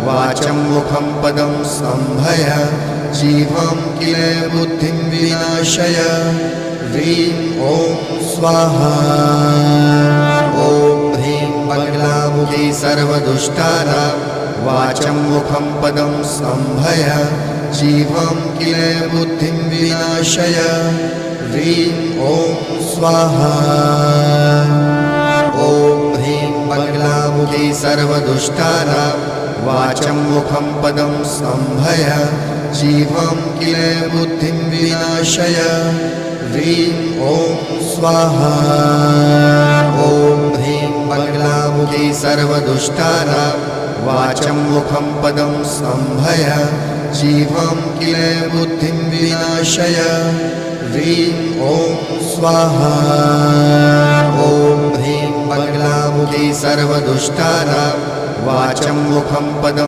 वाचं मुखं पदं सम्भय जीवं किल बुद्धिं विनाशय ह्रीं ॐ स्वाहा ॐ ह्रीं बगलामुखी सर्वदुष्टानां वाचं मुखं पदं सम्भय जीवं किल बुद्धिं विनाशय ह्रीं ॐ स्वाहा ॐ ह्रीं बगलामुखी सर्वदुष्टानां वाचं मुखं पदं सम्भय जीवं किल बुद्धिं विनाशय ह्रीं ॐ स्वाहा ॐ ह्रीं बगलामुखी सर्वदुष्टानां वाचं मुखं पदं सम्भय जीवं किल बुद्धिं विनाशय ह्रीं ॐ स्वाहा ॐ ह्रीं बगलामुखी सर्वदुष्टानां वाचं मुखं पदं